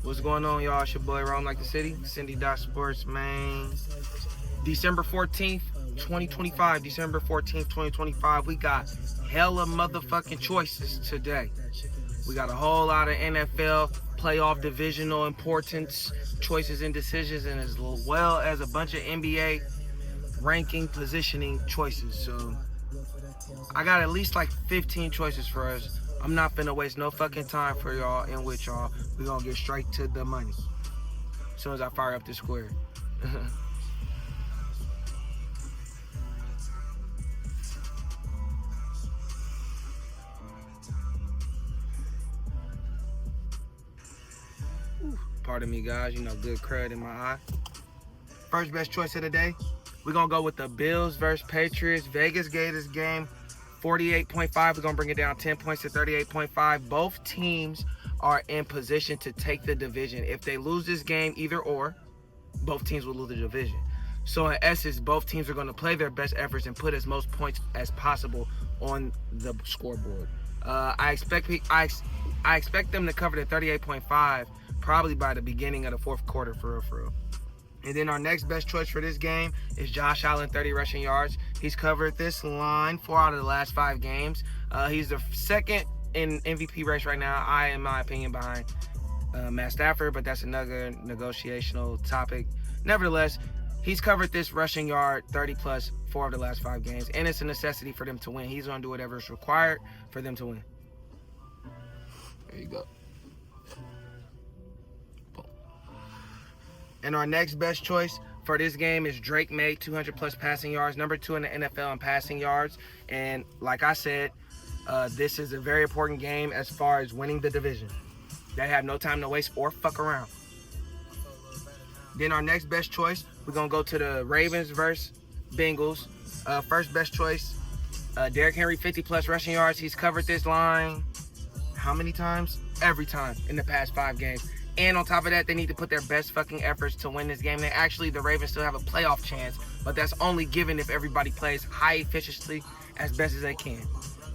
What's going on, y'all? It's your boy Rome Like the City, SYNDI.Sports, man. December 14th, 2025. December 14th, 2025. We got hella motherfucking choices today. We got a whole lot of NFL playoff divisional importance choices and decisions, and as well as a bunch of NBA ranking positioning choices. So I got at least like 15 choices for us. I'm not finna waste no fucking time for y'all and with y'all. We gonna get straight to the money as soon as I fire up this square. Pardon me, guys. You know, good crud in my eye. First best choice of the day. We're gonna go with the Bills versus Patriots. Vegas gave this game 48.5. We're gonna bring it down 10 points to 38.5. Both teams are in position to take the division. If they lose this game, either or, both teams will lose the division. So in essence, both teams are gonna play their best efforts and put as most points as possible on the scoreboard. I expect them to cover the 38.5 probably by the beginning of the fourth quarter, for real. And then our next best choice for this game is Josh Allen, 30 rushing yards. He's covered this line 4 out of the last 5 games. He's the second in MVP race right now, in my opinion, behind Matt Stafford, but that's another negotiational topic. Nevertheless, he's covered this rushing yard 30 plus 4 of the last 5 games, and it's a necessity for them to win. He's going to do whatever is required for them to win. There you go. And our next best choice for this game is Drake May, 200 plus passing yards, number 2 in the NFL in passing yards. And like I said, this is a very important game as far as winning the division. They have no time to waste or fuck around. Then our next best choice, we're going to go to the Ravens versus Bengals. First best choice, Derrick Henry, 50 plus rushing yards. He's covered this line how many times? Every time in the past 5 games. And on top of that, they need to put their best fucking efforts to win this game. And actually, the Ravens still have a playoff chance, but that's only given if everybody plays high efficiency as best as they can.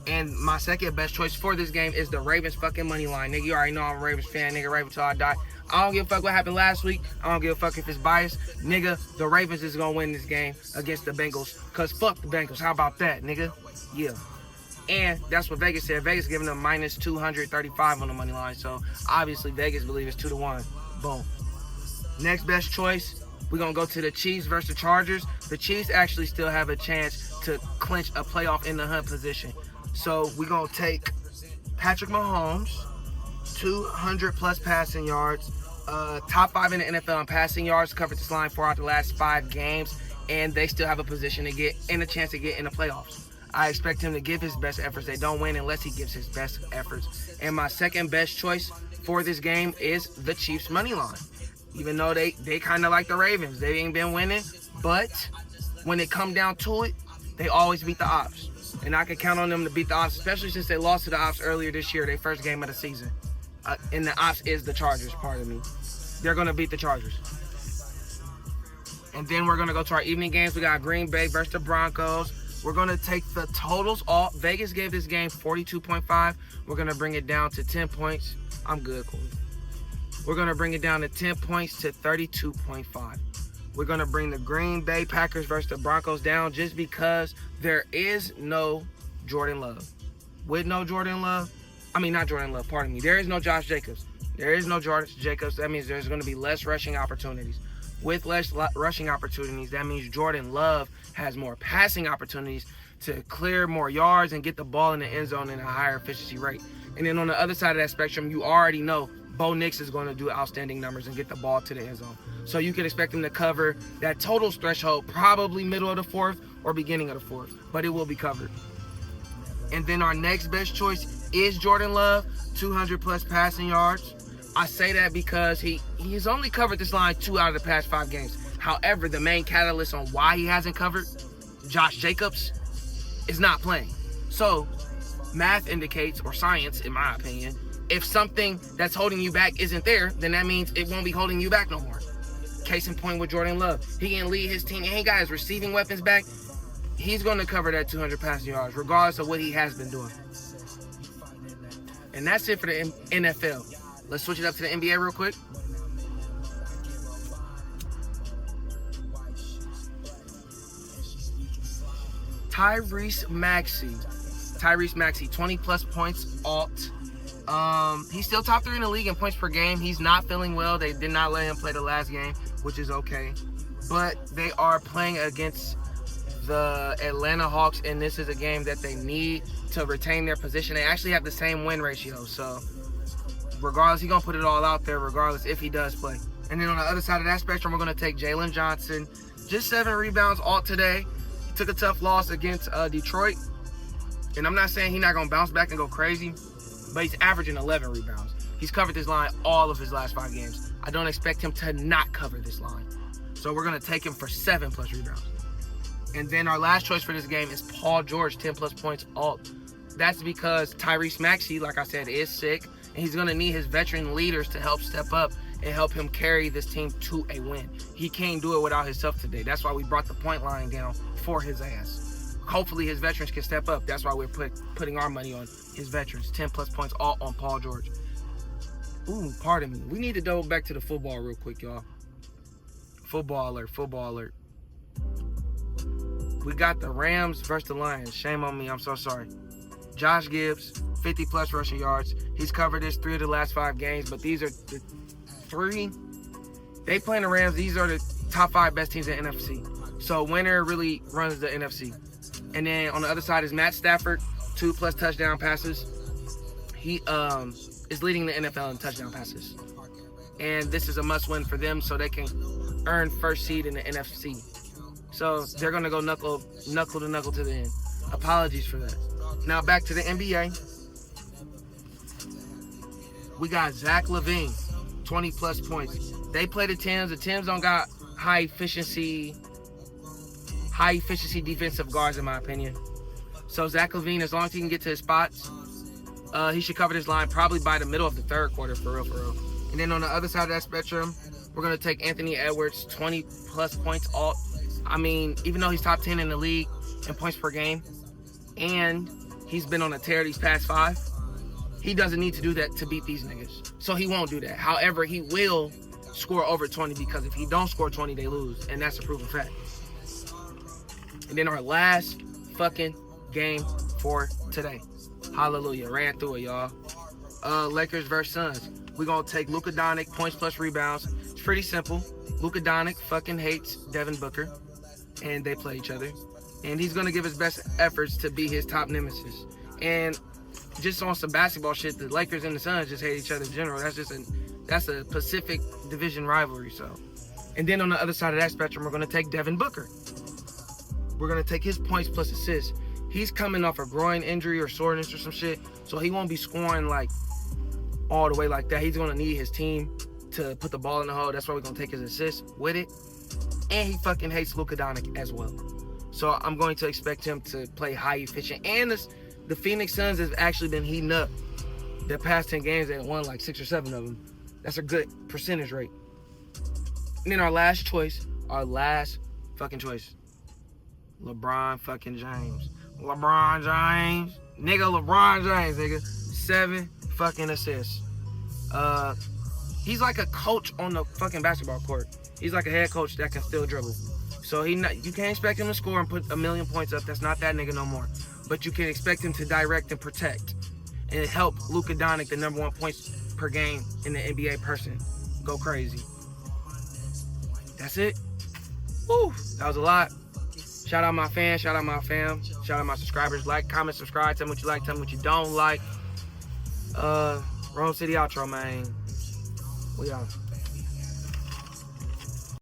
And my second best choice for this game is the Ravens fucking money line. Nigga, you already know I'm a Ravens fan, nigga, Ravens till I die. I don't give a fuck what happened last week. I don't give a fuck if it's biased. Nigga, the Ravens is gonna win this game against the Bengals. Cause fuck the Bengals. How about that, nigga? Yeah. And that's what Vegas said. Vegas giving them minus 235 on the money line. So obviously Vegas believe it's 2-1. Boom. Next best choice, we're going to go to the Chiefs versus the Chargers. The Chiefs actually still have a chance to clinch a playoff in the hunt position. So we're going to take Patrick Mahomes, 200 plus passing yards, top 5 in the NFL in passing yards, covered this line 4 out the last 5 games, and they still have a position to get and a chance to get in the playoffs. I expect him to give his best efforts. They don't win unless he gives his best efforts. And my second best choice for this game is the Chiefs money line. Even though they kind of like the Ravens. They ain't been winning. But when it come down to it, they always beat the Ops. And I can count on them to beat the Ops, especially since they lost to the Ops earlier this year, their first game of the season. And the Ops is the Chargers, pardon me. They're going to beat the Chargers. And then we're going to go to our evening games. We got Green Bay versus the Broncos. We're going to take the totals off. Vegas gave this game 42.5. We're going to bring it down to 10 points. I'm good, Corey. We're going to bring it down to 10 points to 32.5. We're going to bring the Green Bay Packers versus the Broncos down just because there is no Jordan Love. With no Jordan Love, pardon me. There is no Josh Jacobs. There is no Josh Jacobs. That means there's going to be less rushing opportunities. With less rushing opportunities, that means Jordan Love has more passing opportunities to clear more yards and get the ball in the end zone in a higher efficiency rate. And then on the other side of that spectrum, you already know Bo Nix is going to do outstanding numbers and get the ball to the end zone. So you can expect him to cover that totals threshold probably middle of the 4th or beginning of the 4th, but it will be covered. And then our next best choice is Jordan Love, 200 plus passing yards. I say that because he's only covered this line 2 out of the past 5 games. However, the main catalyst on why he hasn't covered, Josh Jacobs, is not playing. So, math indicates, or science, in my opinion, if something that's holding you back isn't there, then that means it won't be holding you back no more. Case in point with Jordan Love. He can lead his team. He ain't got his receiving weapons back. He's going to cover that 200 passing yards, regardless of what he has been doing. And that's it for the NFL. Let's switch it up to the NBA real quick. Tyrese Maxey, 20 plus points, alt. He's still top 3 in the league in points per game. He's not feeling well. They did not let him play the last game, which is okay. But they are playing against the Atlanta Hawks, and this is a game that they need to retain their position. They actually have the same win ratio, so regardless, he's going to put it all out there regardless if he does play. And then on the other side of that spectrum, we're going to take Jalen Johnson. Just 7 rebounds, alt today. He took a tough loss against Detroit. And I'm not saying he's not going to bounce back and go crazy, but he's averaging 11 rebounds. He's covered this line all of his last 5 games. I don't expect him to not cover this line. So we're going to take him for 7 plus rebounds. And then our last choice for this game is Paul George, 10 plus points, alt. That's because Tyrese Maxey, like I said, is sick. And he's going to need his veteran leaders to help step up and help him carry this team to a win. He can't do it without himself today. That's why we brought the point line down for his ass. Hopefully his veterans can step up. That's why we're putting our money on his veterans. 10 plus points all on Paul George. Ooh, pardon me. We need to double back to the football real quick, y'all. Football alert. We got the Rams versus the Lions. Shame on me. I'm so sorry. Josh Gibbs, 50 plus rushing yards. He's covered this 3 of the last 5 games, but these are the 3. They playing the Rams. These are the top 5 best teams in the NFC. So winner really runs the NFC. And then on the other side is Matt Stafford, 2 plus touchdown passes. He is leading the NFL in touchdown passes. And this is a must win for them so they can earn first seed in the NFC. So they're going to go knuckle to knuckle to the end. Apologies for that. Now back to the NBA. We got Zach LaVine, 20 plus points. They play the Timbs. The Timbs don't got high efficiency defensive guards in my opinion. So Zach LaVine, as long as he can get to his spots, he should cover this line probably by the middle of the 3rd quarter for real. And then on the other side of that spectrum, we're going to take Anthony Edwards, 20 plus points alt. I mean, even though he's top 10 in the league in points per game, and he's been on a tear these past 5, he doesn't need to do that to beat these niggas. So he won't do that. However, he will score over 20 because if he don't score 20, they lose. And that's a proven fact. And then our last fucking game for today. Hallelujah. Ran through it, y'all. Lakers versus Suns. We're going to take Luka Doncic, points plus rebounds. It's pretty simple. Luka Doncic fucking hates Devin Booker. And they play each other. And he's going to give his best efforts to be his top nemesis. And just on some basketball shit, the Lakers and the Suns just hate each other in general. That's a Pacific Division rivalry. So, and then on the other side of that spectrum, we're going to take Devin Booker. We're going to take his points plus assists. He's coming off a groin injury or soreness or some shit, so he won't be scoring like all the way like that. He's going to need his team to put the ball in the hole. That's why we're going to take his assists with it. And he fucking hates Luka Doncic as well. So I'm going to expect him to play high efficient. And the Phoenix Suns have actually been heating up. Their past 10 games, they won like 6 or 7 of them. That's a good percentage rate. And then our last fucking choice. LeBron fucking James. LeBron James. Nigga. 7 fucking assists. He's like a coach on the fucking basketball court. He's like a head coach that can still dribble. So you can't expect him to score and put 1,000,000 points up. That's not that nigga no more. But you can expect him to direct and protect and help Luka Doncic, the number 1 points per game in the NBA person, go crazy. That's it. Woo, that was a lot. Shout out my fans, shout out my fam, shout out my subscribers. Like, comment, subscribe, tell me what you like, tell me what you don't like. Rome City outro, man. We out.